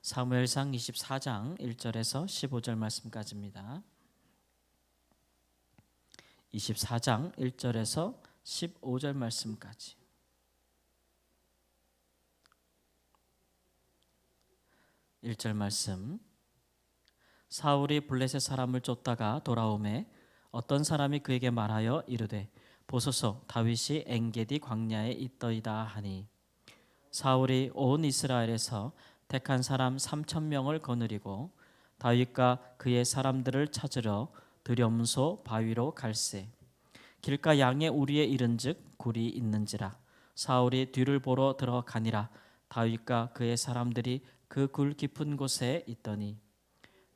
사무엘상 24장 1절에서 15절 말씀까지입니다. 24장 1절에서 15절 말씀까지. 1절 말씀. 사울이 블레셋 사람을 쫓다가 돌아오매 어떤 사람이 그에게 말하여 이르되 보소서 다윗이 엔게디 광야에 있더이다 하니 사울이 온 이스라엘에서 택한 사람 3,000명을 거느리고 다윗과 그의 사람들을 찾으러 드렴소 바위로 갈새 길가 양의 우리에 이른즉 굴이 있는지라 사울이 뒤를 보러 들어가니라 다윗과 그의 사람들이 그 굴 깊은 곳에 있더니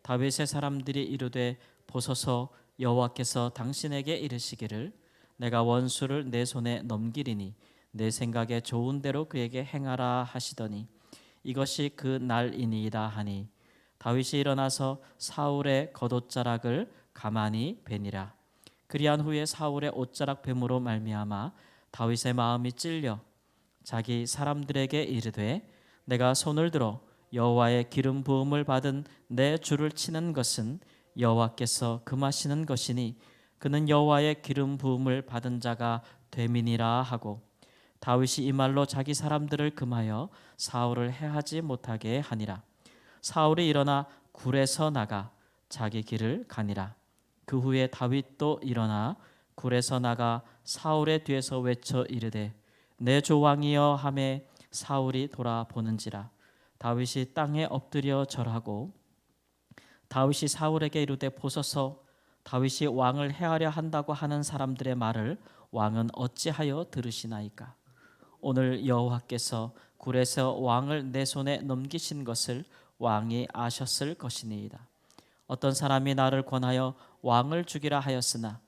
다윗의 사람들이 이르되 보소서 여호와께서 당신에게 이르시기를 내가 원수를 내 손에 넘기리니 내 생각에 좋은 대로 그에게 행하라 하시더니 이것이 그 날이니이다 하니 다윗이 일어나서 사울의 겉옷자락을 가만히 베니라. 그리한 후에 사울의 옷자락 뱀으로 말미암아 다윗의 마음이 찔려 자기 사람들에게 이르되 내가 손을 들어 여호와의 기름 부음을 받은 내 주를 치는 것은 여호와께서 금하시는 것이니 그는 여호와의 기름 부음을 받은 자가 됨이니라 하고 다윗이 이 말로 자기 사람들을 금하여 사울을 해하지 못하게 하니라. 사울이 일어나 굴에서 나가 자기 길을 가니라. 그 후에 다윗도 일어나 굴에서 나가 사울의 뒤에서 외쳐 이르되 내 주 왕이여 하매 사울이 돌아보는지라. 다윗이 땅에 엎드려 절하고 다윗이 사울에게 이르되 보소서 다윗이 왕을 해하려 한다고 하는 사람들의 말을 왕은 어찌하여 들으시나이까. 오늘 여호와께서 굴에서 왕을 내 손에 넘기신 것을 왕이 아셨을 것이니이다. 어떤 사람이 나를 권하여 왕을 죽이라 하였으나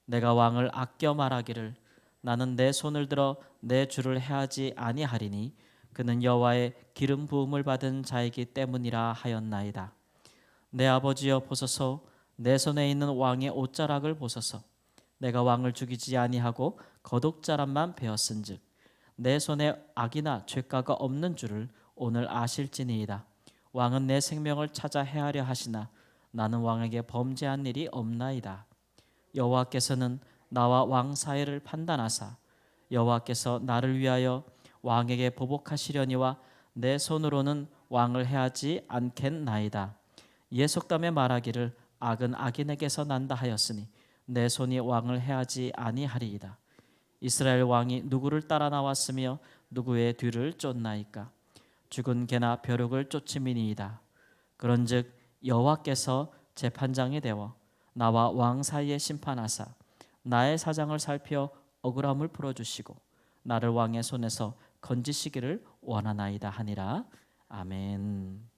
내가 왕을 아껴 말하기를 나는 내 손을 들어 내 주를 해하지 아니하리니 그는 여호와의 기름 부음을 받은 자이기 때문이라 하였나이다. 내 아버지여 보소서 내 손에 있는 왕의 옷자락을 보소서 내가 왕을 죽이지 아니하고 겉옷자락만 베었은즉 내 손에 악이나 죄가가 없는 줄을 오늘 아실지니이다. 왕은 내 생명을 찾아 해하려 하시나 나는 왕에게 범죄한 일이 없나이다. 여호와께서는 나와 왕 사이를 판단하사 여호와께서 나를 위하여 왕에게 보복하시려니와 내 손으로는 왕을 해하지 않겠나이다. 이에 속담에 말하기를 악은 악인에게서 난다 하였으니 내 손이 왕을 해하지 아니하리이다. 이스라엘 왕이 누구를 따라 나왔으며 누구의 뒤를 쫓나이까. 죽은 개나 벼룩을 쫓음이니이다. 그런즉 여호와께서 재판장이 되어 나와 왕 사이에 심판하사 나의 사장을 살펴 억울함을 풀어주시고 나를 왕의 손에서 건지시기를 원하나이다 하니라. 아멘.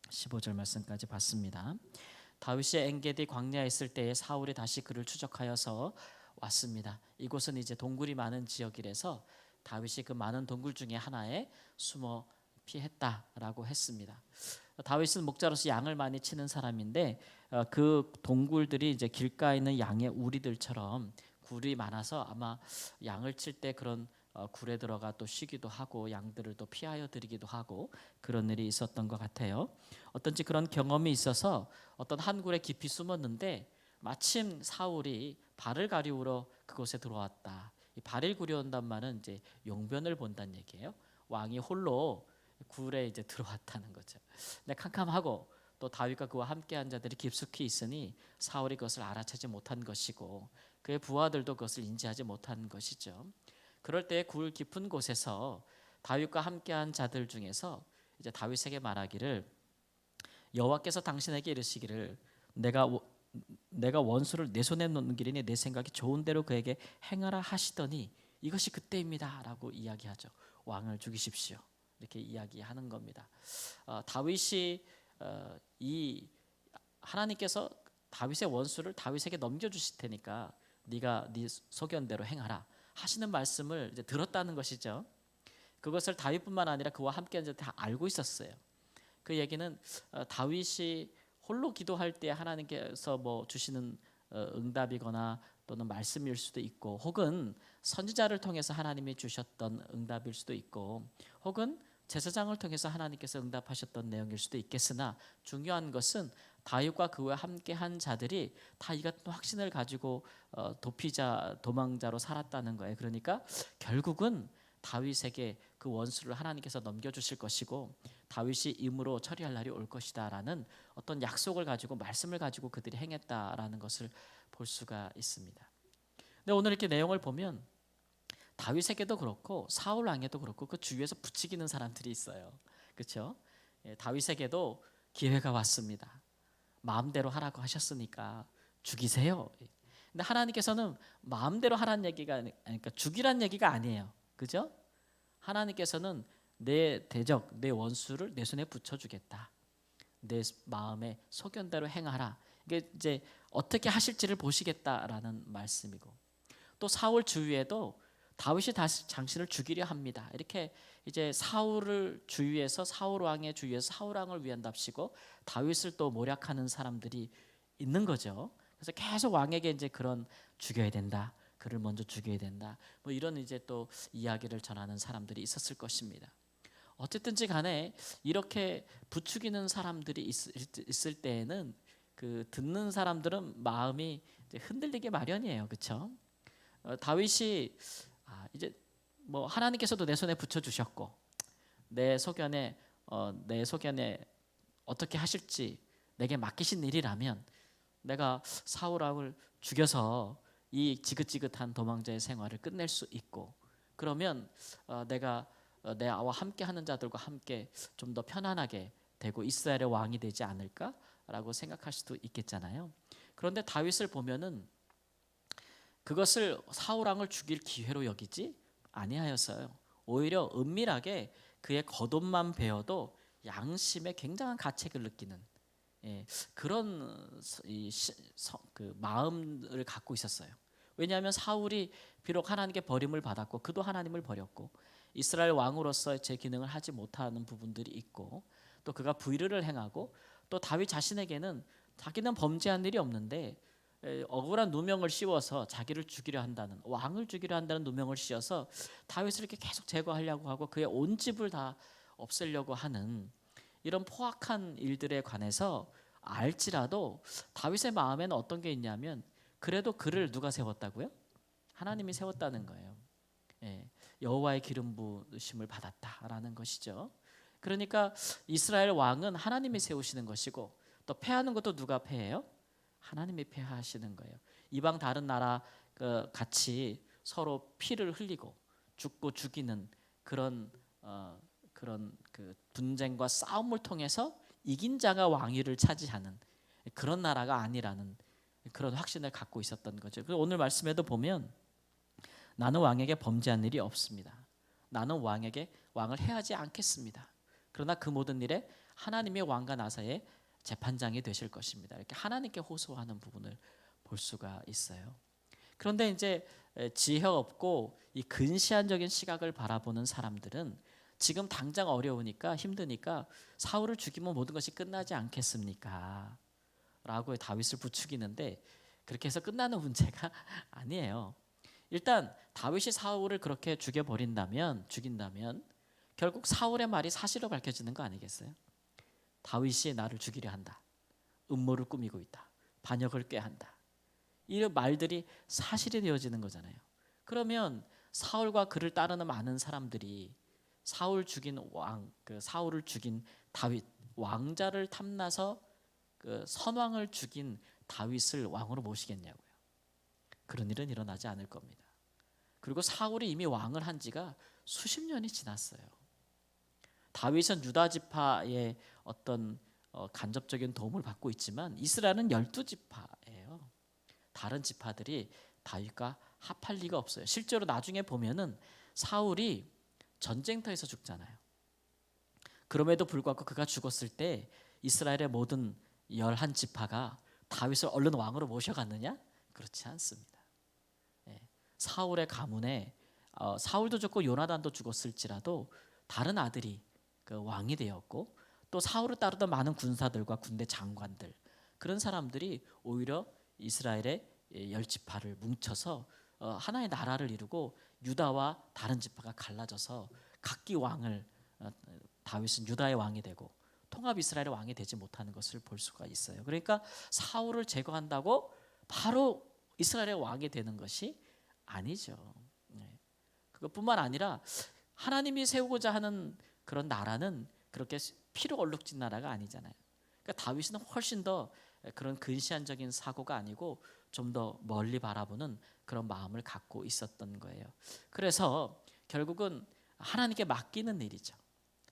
15절 말씀까지 봤습니다. 다윗이 엔게디 광야에 있을 때에 사울이 다시 그를 추적하여서 왔습니다. 이곳은 이제 동굴이 많은 지역이라서 다윗이 그 많은 동굴 중에 하나에 숨어 피했다라고 했습니다. 다윗은 목자로서 양을 많이 치는 사람인데 그 동굴들이 이제 길가에 있는 양의 우리들처럼 굴이 많아서 아마 양을 칠 때 그런 굴에 들어가 또 쉬기도 하고 양들을 또 피하여 드리기도 하고 그런 일이 있었던 것 같아요. 어떤지 그런 경험이 있어서 어떤 한 굴에 깊이 숨었는데 마침 사울이 발을 가리우러 그곳에 들어왔다. 이 발을 가리운단 말은 이제 용변을 본다는 얘기예요. 왕이 홀로 굴에 이제 들어왔다는 거죠. 근데 캄캄하고 또 다윗과 그와 함께한 자들이 깊숙이 있으니 사울이 그것을 알아채지 못한 것이고 그의 부하들도 그것을 인지하지 못한 것이죠. 그럴 때 굴 깊은 곳에서 다윗과 함께한 자들 중에서 이제 다윗에게 말하기를 여호와께서 당신에게 이르시기를 내가 원수를 내 손에 넘기리니 내 생각이 좋은 대로 그에게 행하라 하시더니 이것이 그때입니다라고 이야기하죠. 왕을 죽이십시오. 이렇게 이야기하는 겁니다. 다윗이 이 하나님께서 다윗의 원수를 다윗에게 넘겨주실 테니까 네가 네 소견대로 행하라 하시는 말씀을 이제 들었다는 것이죠. 그것을 다윗뿐만 아니라 그와 함께한 자들 다 알고 있었어요. 그 얘기는 다윗이 홀로 기도할 때 하나님께서 뭐 주시는 응답이거나 또는 말씀일 수도 있고 혹은 선지자를 통해서 하나님이 주셨던 응답일 수도 있고 혹은 제사장을 통해서 하나님께서 응답하셨던 내용일 수도 있겠으나 중요한 것은 다윗과 그와 함께한 자들이 다 이 같은 확신을 가지고 도피자 도망자로 살았다는 거예요. 그러니까 결국은 다윗에게 그 원수를 하나님께서 넘겨주실 것이고 다윗이 임으로 처리할 날이 올 것이다라는 어떤 약속을 가지고 말씀을 가지고 그들이 행했다라는 것을 볼 수가 있습니다. 근데 오늘 이렇게 내용을 보면 다윗에게도 그렇고 사울 왕에도 그렇고 그 주위에서 부추기는 사람들이 있어요. 그렇죠? 다윗에게도 기회가 왔습니다. 마음대로 하라고 하셨으니까 죽이세요. 근데 하나님께서는 마음대로 하라는 얘기가 그러니까 죽이란 얘기가 아니에요. 그죠? 하나님께서는 내 대적, 내 원수를 내 손에 붙여주겠다. 내 마음의 소견대로 행하라. 이게 이제 어떻게 하실지를 보시겠다라는 말씀이고 또 사울 주위에도 다윗이 다시 당신을 죽이려 합니다. 이렇게 이제 사울을 주위에서 사울 왕의 주위에서 사울 왕을 위한답시고 다윗을 또 모략하는 사람들이 있는 거죠. 그래서 계속 왕에게 이제 그런 죽여야 된다. 그를 먼저 죽여야 된다. 뭐 이런 이제 또 이야기를 전하는 사람들이 있었을 것입니다. 어쨌든지 간에 이렇게 부추기는 사람들이 있을 때에는 그 듣는 사람들은 마음이 이제 흔들리게 마련이에요. 그렇죠? 다윗이 이제 뭐 하나님께서도 내 손에 붙여 주셨고 내 소견에 어떻게 하실지 내게 맡기신 일이라면 내가 사울 왕을 죽여서 이 지긋지긋한 도망자의 생활을 끝낼 수 있고 그러면 내가 내 아와 함께 하는 자들과 함께 좀 더 편안하게 되고 이스라엘의 왕이 되지 않을까라고 생각할 수도 있겠잖아요. 그런데 다윗을 보면은 그것을 사울 왕을 죽일 기회로 여기지 아니하였어요. 오히려 은밀하게 그의 겉옷만 베어도 양심에 굉장한 가책을 느끼는 그런 그 마음을 갖고 있었어요. 왜냐하면 사울이 비록 하나님께 버림을 받았고 그도 하나님을 버렸고 이스라엘 왕으로서 제 기능을 하지 못하는 부분들이 있고 또 그가 불의를 행하고 또 다윗 자신에게는 자기는 범죄한 일이 없는데 억울한 누명을 씌워서 자기를 죽이려 한다는 왕을 죽이려 한다는 누명을 씌워서 다윗을 이렇게 계속 제거하려고 하고 그의 온 집을 다 없애려고 하는 이런 포악한 일들에 관해서 알지라도 다윗의 마음에는 어떤 게 있냐면 그래도 그를 누가 세웠다고요? 하나님이 세웠다는 거예요. 여호와의 기름 부으심을 받았다라는 것이죠. 그러니까 이스라엘 왕은 하나님이 세우시는 것이고 또 패하는 것도 누가 패해요? 하나님이 패하시는 거예요. 이방 다른 나라 같이 서로 피를 흘리고 죽고 죽이는 그런 그 분쟁과 싸움을 통해서 이긴 자가 왕위를 차지하는 그런 나라가 아니라는 그런 확신을 갖고 있었던 거죠. 오늘 말씀에도 보면 나는 왕에게 범죄한 일이 없습니다. 나는 왕을 해하지 않겠습니다. 그러나 그 모든 일에 하나님의 왕과 나 사이에 재판장이 되실 것입니다. 이렇게 하나님께 호소하는 부분을 볼 수가 있어요. 그런데 이제 지혜 없고 이 근시안적인 시각을 바라보는 사람들은 지금 당장 어려우니까 힘드니까 사울을 죽이면 모든 것이 끝나지 않겠습니까? 라고 다윗을 부추기는데 그렇게 해서 끝나는 문제가 아니에요. 일단 다윗이 사울을 그렇게 죽인다면 결국 사울의 말이 사실로 밝혀지는 거 아니겠어요? 다윗이 나를 죽이려 한다. 음모를 꾸미고 있다. 반역을 꾀한다. 이 말들이 사실이 되어지는 거잖아요. 그러면 사울과 그를 따르는 많은 사람들이 사울을 죽인 다윗 왕자를 탐나서 그 선왕을 죽인 다윗을 왕으로 모시겠냐고요. 그런 일은 일어나지 않을 겁니다. 그리고 사울이 이미 왕을 한 지가 수십 년이 지났어요. 다윗은 유다 지파의 어떤 간접적인 도움을 받고 있지만 이스라엘은 12지파예요. 다른 지파들이 다윗과 합할 리가 없어요. 실제로 나중에 보면은 사울이 전쟁터에서 죽잖아요. 그럼에도 불구하고 그가 죽었을 때 이스라엘의 모든 11지파가 다윗을 얼른 왕으로 모셔갔느냐? 그렇지 않습니다. 사울의 가문에 사울도 죽고 요나단도 죽었을지라도 다른 아들이 그 왕이 되었고 또 사울을 따르던 많은 군사들과 군대 장관들 그런 사람들이 오히려 이스라엘의 10지파를 뭉쳐서 하나의 나라를 이루고 유다와 다른 지파가 갈라져서 각기 왕을 다윗은 유다의 왕이 되고 통합 이스라엘의 왕이 되지 못하는 것을 볼 수가 있어요. 그러니까 사울을 제거한다고 바로 이스라엘의 왕이 되는 것이 아니죠. 네. 그것뿐만 아니라 하나님이 세우고자 하는 그런 나라는 그렇게 피로 얼룩진 나라가 아니잖아요. 그러니까 다윗은 훨씬 더 그런 근시안적인 사고가 아니고 좀 더 멀리 바라보는 그런 마음을 갖고 있었던 거예요. 그래서 결국은 하나님께 맡기는 일이죠.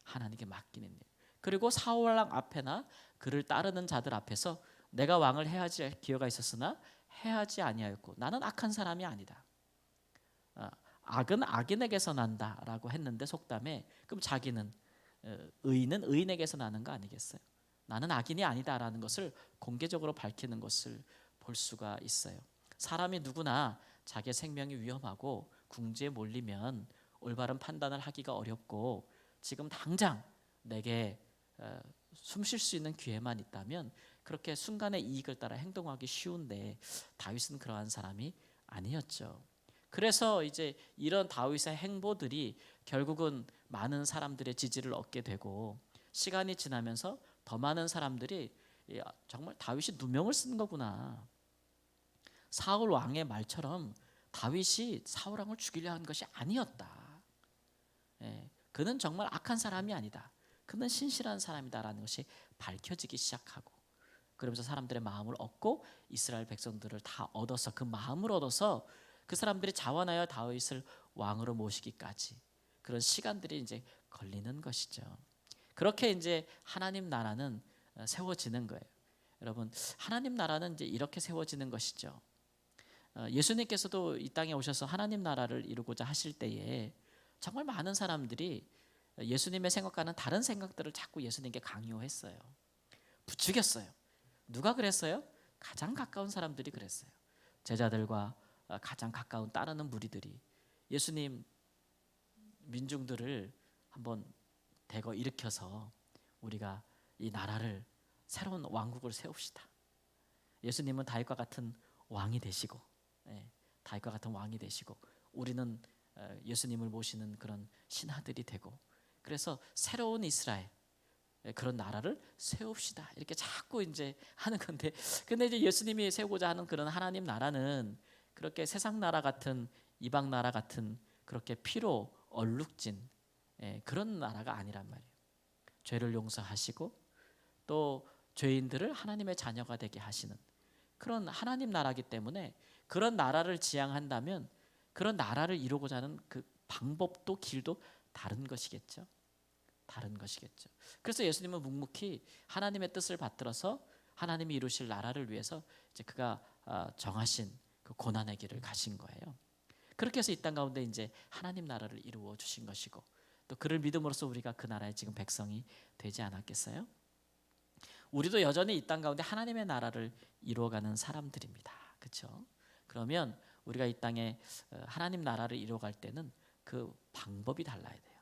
하나님께 맡기는 일. 그리고 사울 왕 앞에나 그를 따르는 자들 앞에서 내가 왕을 해야지 할 기회가 있었으나 해야지 아니하였고 나는 악한 사람이 아니다. 악은 악인에게서 난다라고 했는데 속담에 그럼 자기는 의인은 의인에게서 나는 거 아니겠어요? 나는 악인이 아니다라는 것을 공개적으로 밝히는 것을 볼 수가 있어요. 사람이 누구나 자기의 생명이 위험하고 궁지에 몰리면 올바른 판단을 하기가 어렵고 지금 당장 내게 숨 쉴 수 있는 기회만 있다면 그렇게 순간의 이익을 따라 행동하기 쉬운데 다윗은 그러한 사람이 아니었죠. 그래서 이제 이런 다윗의 행보들이 결국은 많은 사람들의 지지를 얻게 되고 시간이 지나면서 더 많은 사람들이 정말 다윗이 누명을 쓴 거구나. 사울 왕의 말처럼 다윗이 사울 왕을 죽이려 한 것이 아니었다. 그는 정말 악한 사람이 아니다. 그는 신실한 사람이다라는 것이 밝혀지기 시작하고 그러면서 사람들의 마음을 얻고 이스라엘 백성들을 다 얻어서 그 마음을 얻어서 그 사람들이 자원하여 다윗을 왕으로 모시기까지 그런 시간들이 이제 걸리는 것이죠. 그렇게 이제 하나님 나라는 세워지는 거예요. 여러분, 하나님 나라는 이제 이렇게 세워지는 것이죠. 예수님께서도 이 땅에 오셔서 하나님 나라를 이루고자 하실 때에 정말 많은 사람들이 예수님의 생각과는 다른 생각들을 자꾸 예수님께 강요했어요. 부추겼어요. 누가 그랬어요? 가장 가까운 사람들이 그랬어요. 제자들과 가장 가까운 따르는 무리들이 예수님 민중들을 한번 대거 일으켜서 우리가 이 나라를 새로운 왕국을 세웁시다. 예수님은 다윗과 같은 왕이 되시고, 다윗과 같은 왕이 되시고, 우리는 예수님을 모시는 그런 신하들이 되고, 그래서 새로운 이스라엘 그런 나라를 세웁시다. 이렇게 자꾸 이제 하는 건데, 근데 이제 예수님이 세우고자 하는 그런 하나님 나라는 그렇게 세상 나라 같은 이방 나라 같은 그렇게 피로 얼룩진 그런 나라가 아니란 말이에요. 죄를 용서하시고 또 죄인들을 하나님의 자녀가 되게 하시는 그런 하나님 나라기 때문에 그런 나라를 지향한다면 그런 나라를 이루고자 하는 그 방법도 길도 다른 것이겠죠. 다른 것이겠죠. 그래서 예수님은 묵묵히 하나님의 뜻을 받들어서 하나님이 이루실 나라를 위해서 이제 그가 정하신 그 고난의 길을 가신 거예요. 그렇게 해서 이 땅 가운데 이제 하나님 나라를 이루어 주신 것이고 또 그를 믿음으로써 우리가 그 나라의 지금 백성이 되지 않았겠어요? 우리도 여전히 이 땅 가운데 하나님의 나라를 이루어가는 사람들입니다. 그렇죠? 그러면 우리가 이 땅에 하나님 나라를 이루어갈 때는 그 방법이 달라야 돼요.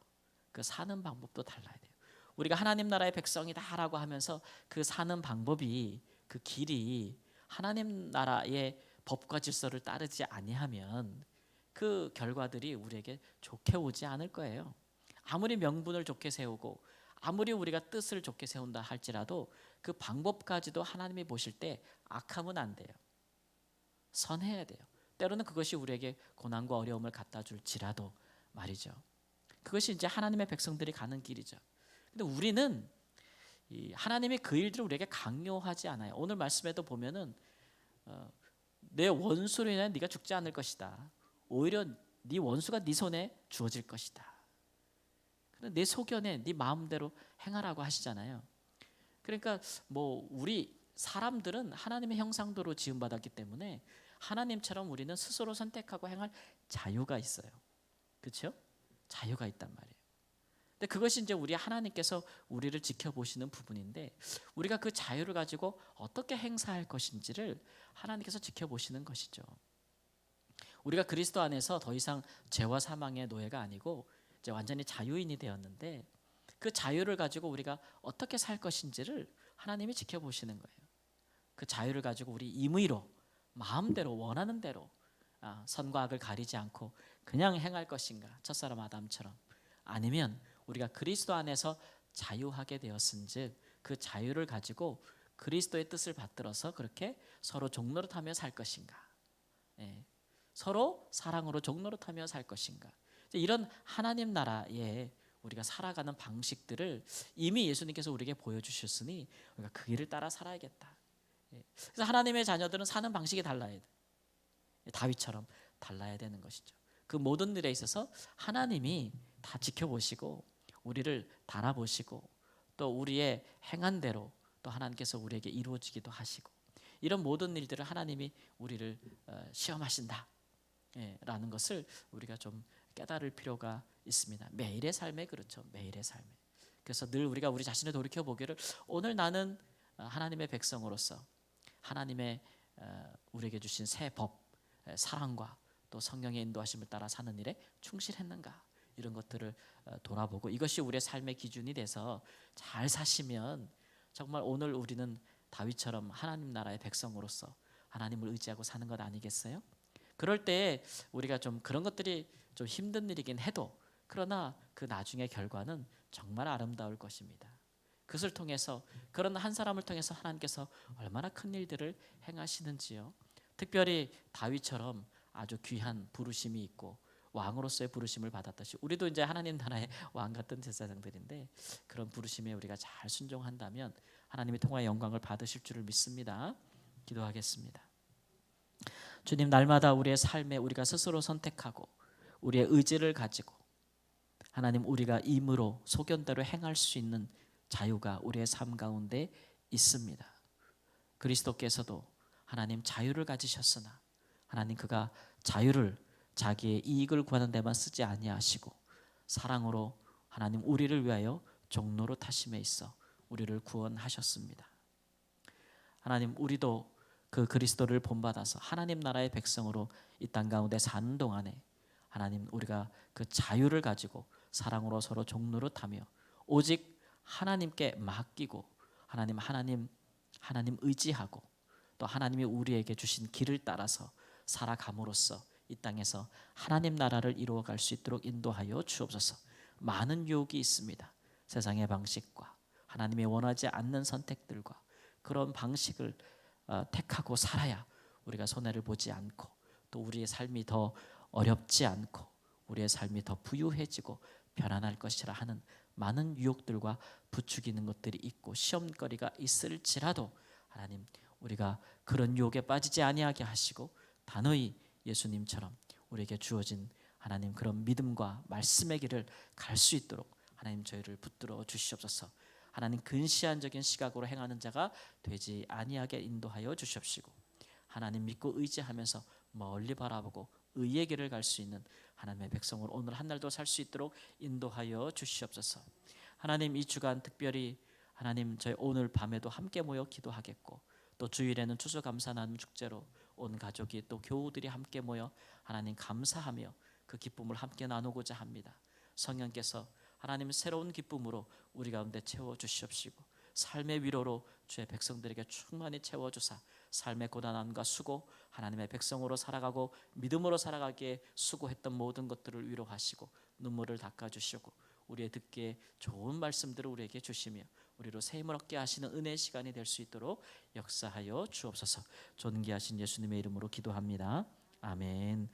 그 사는 방법도 달라야 돼요. 우리가 하나님 나라의 백성이다라고 하면서 그 사는 방법이 그 길이 하나님 나라의 법과 질서를 따르지 아니하면 그 결과들이 우리에게 좋게 오지 않을 거예요. 아무리 명분을 좋게 세우고 아무리 우리가 뜻을 좋게 세운다 할지라도 그 방법까지도 하나님이 보실 때 악하면 안 돼요. 선해야 돼요. 때로는 그것이 우리에게 고난과 어려움을 갖다 줄지라도 말이죠. 그것이 이제 하나님의 백성들이 가는 길이죠. 근데 우리는 하나님이 그 일들을 우리에게 강요하지 않아요. 오늘 말씀에도 보면은 내 원수로 인해 네가 죽지 않을 것이다. 오히려 네 원수가 네 손에 주어질 것이다. 내 소견에 네 마음대로 행하라고 하시잖아요. 그러니까 뭐 우리 사람들은 하나님의 형상대로 지음받았기 때문에 하나님처럼 우리는 스스로 선택하고 행할 자유가 있어요. 그렇죠? 자유가 있단 말이에요. 근데 그것이 이제 우리 하나님께서 우리를 지켜보시는 부분인데 우리가 그 자유를 가지고 어떻게 행사할 것인지를 하나님께서 지켜보시는 것이죠. 우리가 그리스도 안에서 더 이상 죄와 사망의 노예가 아니고 이제 완전히 자유인이 되었는데 그 자유를 가지고 우리가 어떻게 살 것인지를 하나님이 지켜보시는 거예요. 그 자유를 가지고 우리 임의로 마음대로 원하는 대로 선과 악을 가리지 않고 그냥 행할 것인가 첫사람 아담처럼 아니면 우리가 그리스도 안에서 자유하게 되었은즉 그 자유를 가지고 그리스도의 뜻을 받들어서 그렇게 서로 종노릇하며 살 것인가? 예, 서로 사랑으로 종노릇하며 살 것인가? 이런 하나님 나라에 우리가 살아가는 방식들을 이미 예수님께서 우리에게 보여주셨으니 우리가 그 길을 따라 살아야겠다. 그래서 하나님의 자녀들은 사는 방식이 달라야 돼. 다윗처럼 달라야 되는 것이죠. 그 모든 일에 있어서 하나님이 다 지켜보시고 우리를 달아보시고 또 우리의 행한 대로 또 하나님께서 우리에게 이루어지기도 하시고 이런 모든 일들을 하나님이 우리를 시험하신다 라는 것을 우리가 좀 깨달을 필요가 있습니다. 매일의 삶에 그렇죠. 매일의 삶에. 그래서 늘 우리가 우리 자신을 돌이켜 보기를 오늘 나는 하나님의 백성으로서 하나님의 우리에게 주신 새 법, 사랑과 또 성령의 인도하심을 따라 사는 일에 충실했는가 이런 것들을 돌아보고 이것이 우리의 삶의 기준이 돼서 잘 사시면 정말 오늘 우리는 다윗처럼 하나님 나라의 백성으로서 하나님을 의지하고 사는 것 아니겠어요? 그럴 때 우리가 좀 그런 것들이 좀 힘든 일이긴 해도 그러나 그 나중의 결과는 정말 아름다울 것입니다. 그것을 통해서 그런 한 사람을 통해서 하나님께서 얼마나 큰 일들을 행하시는지요. 특별히 다윗처럼 아주 귀한 부르심이 있고 왕으로서의 부르심을 받았듯이 우리도 이제 하나님 나라의 왕 같은 제사장들인데 그런 부르심에 우리가 잘 순종한다면 하나님의 통화의 영광을 받으실 줄을 믿습니다. 기도하겠습니다. 주님, 날마다 우리의 삶에 우리가 스스로 선택하고 우리의 의지를 가지고 하나님 우리가 임으로 소견대로 행할 수 있는 자유가 우리의 삶 가운데 있습니다. 그리스도께서도 하나님 자유를 가지셨으나 하나님 그가 자유를 자기의 이익을 구하는 데만 쓰지 아니하시고 사랑으로 하나님 우리를 위하여 종로로 타심에 있어 우리를 구원하셨습니다. 하나님 우리도 그 그리스도를 본받아서 하나님 나라의 백성으로 이 땅 가운데 사는 동안에 하나님 우리가 그 자유를 가지고 사랑으로 서로 종로로 타며 오직 하나님께 맡기고 하나님 의지하고 또 하나님이 우리에게 주신 길을 따라서 살아감으로써 이 땅에서 하나님 나라를 이루어갈 수 있도록 인도하여 주옵소서. 많은 유혹이 있습니다. 세상의 방식과 하나님이 원하지 않는 선택들과 그런 방식을 택하고 살아야 우리가 손해를 보지 않고 또 우리의 삶이 더 어렵지 않고 우리의 삶이 더 부유해지고 편안할 것이라 하는 많은 유혹들과 부추기는 것들이 있고 시험거리가 있을지라도 하나님 우리가 그런 유혹에 빠지지 아니하게 하시고 단호히 예수님처럼 우리에게 주어진 하나님 그런 믿음과 말씀의 길을 갈 수 있도록 하나님 저희를 붙들어 주시옵소서. 하나님 근시안적인 시각으로 행하는 자가 되지 아니하게 인도하여 주시옵시고 하나님 믿고 의지하면서 멀리 바라보고 의의 길을 갈 수 있는 하나님의 백성으로 오늘 한 날도 살 수 있도록 인도하여 주시옵소서. 하나님 이 주간 특별히 하나님 저희 오늘 밤에도 함께 모여 기도하겠고 또 주일에는 추수감사 나눔 축제로 온 가족이 또 교우들이 함께 모여 하나님 감사하며 그 기쁨을 함께 나누고자 합니다. 성령께서 하나님 새로운 기쁨으로 우리 가운데 채워 주시옵시고 삶의 위로로 주의 백성들에게 충만히 채워 주사 삶의 고난함과 수고 하나님의 백성으로 살아가고 믿음으로 살아가기에 수고했던 모든 것들을 위로하시고 눈물을 닦아 주시고 우리의 듣기에 좋은 말씀들을 우리에게 주시며 우리로 새 힘을 얻게 하시는 은혜의 시간이 될 수 있도록 역사하여 주옵소서. 존귀하신 예수님의 이름으로 기도합니다. 아멘.